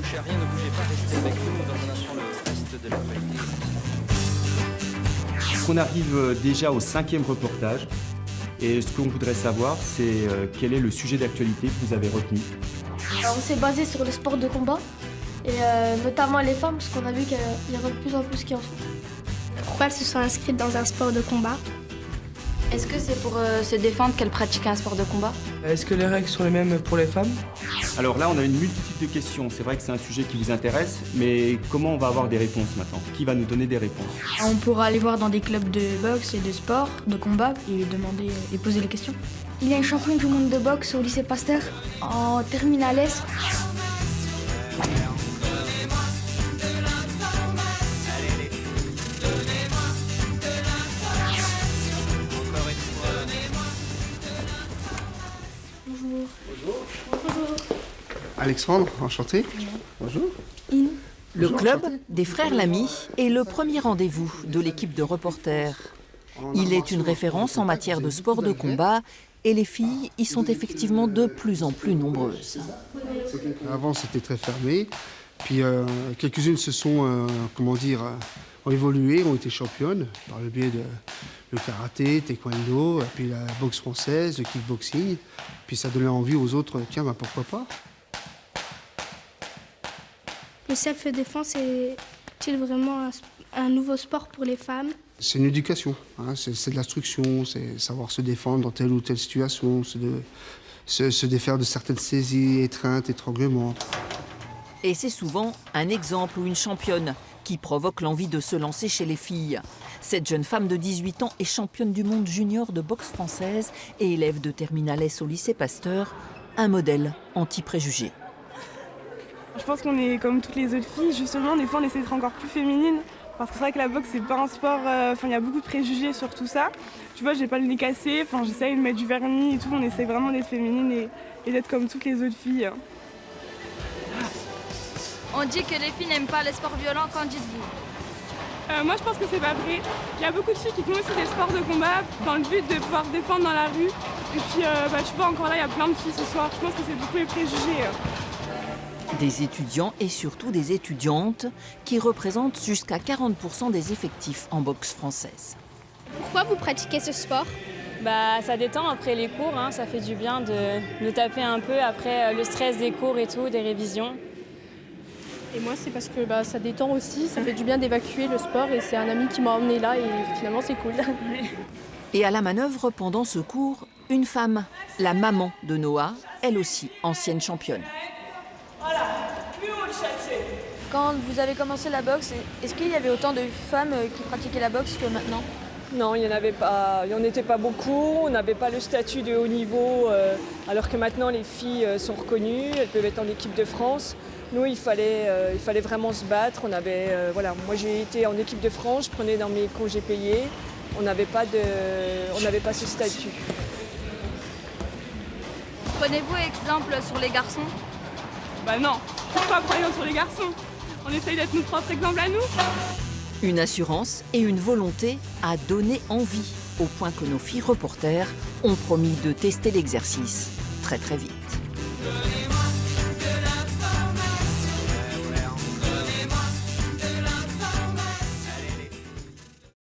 touchez à rien, ne bougez pas, restez avec nous, nous emmenons le reste de l'actualité. On arrive déjà au 5e reportage. Et ce qu'on voudrait savoir, c'est quel est le sujet d'actualité que vous avez retenu. Alors, on s'est basé sur le sport de combat, et notamment les femmes, parce qu'on a vu qu'il y en a de plus en plus qui en font. Pourquoi elles se sont inscrites dans un sport de combat? Est-ce que c'est pour se défendre qu'elles pratiquent un sport de combat? Est-ce que les règles sont les mêmes pour les femmes? Alors là, on a une multitude de questions. C'est vrai que c'est un sujet qui vous intéresse, mais comment on va avoir des réponses maintenant? Qui va nous donner des réponses? On pourra aller voir dans des clubs de boxe et de sport, de combat, et demander et poser les questions. Il y a une championne du monde de boxe au lycée Pasteur, en terminale S. Alexandre, enchanté. Bonjour. Le club des Frères Lamy est le premier rendez-vous de l'équipe de reporters. Il est une référence en matière de sport de combat et les filles y sont effectivement de plus en plus nombreuses. Avant, c'était très fermé. Puis quelques-unes se sont, ont évolué, ont été championnes par le biais de le karaté, taekwondo, puis la boxe française, le kickboxing. Puis ça donnait envie aux autres, tiens, pourquoi pas. Le self-défense est-il vraiment un nouveau sport pour les femmes? C'est une éducation, hein, c'est de l'instruction, c'est savoir se défendre dans telle ou telle situation, se défaire de certaines saisies, étreintes, étranglements. Et c'est souvent un exemple ou une championne qui provoque l'envie de se lancer chez les filles. Cette jeune femme de 18 ans est championne du monde junior de boxe française et élève de terminale S au lycée Pasteur, un modèle anti-préjugés. Je pense qu'on est comme toutes les autres filles, justement, des fois on essaie d'être encore plus féminine. Parce que c'est vrai que la boxe, c'est pas un sport, il y a beaucoup de préjugés sur tout ça. Tu vois, j'ai pas le nez cassé, j'essaye de mettre du vernis et tout, on essaie vraiment d'être féminine et d'être comme toutes les autres filles. On dit que les filles n'aiment pas les sports violents, qu'en dites-vous? Moi je pense que c'est pas vrai. Il y a beaucoup de filles qui font aussi des sports de combat dans le but de pouvoir se défendre dans la rue. Et puis tu vois, encore là, il y a plein de filles ce soir. Je pense que c'est beaucoup les préjugés. Des étudiants et surtout des étudiantes qui représentent jusqu'à 40% des effectifs en boxe française. Pourquoi vous pratiquez ce sport? Ça détend après les cours, ça fait du bien de taper un peu après le stress des cours et tout, des révisions. Et moi, c'est parce que ça détend aussi, ça fait du bien d'évacuer le sport et c'est un ami qui m'a emmené là et finalement c'est cool. Et à la manœuvre pendant ce cours, une femme, la maman de Noah, elle aussi ancienne championne. Voilà, plus haut le chassé. Quand vous avez commencé la boxe, est-ce qu'il y avait autant de femmes qui pratiquaient la boxe que maintenant? Non, il n'y en avait pas, il n'y en était pas beaucoup, on n'avait pas le statut de haut niveau, alors que maintenant les filles sont reconnues, elles peuvent être en équipe de France. Nous, il fallait vraiment se battre. Moi j'ai été en équipe de France, je prenais dans mes congés payés, on n'avait pas ce statut. Prenez-vous exemple sur les garçons? Non, pourquoi prendre sur les garçons? On essaye d'être notre propre exemple à nous. Une assurance et une volonté à donner envie, au point que nos filles reporters ont promis de tester l'exercice très très vite.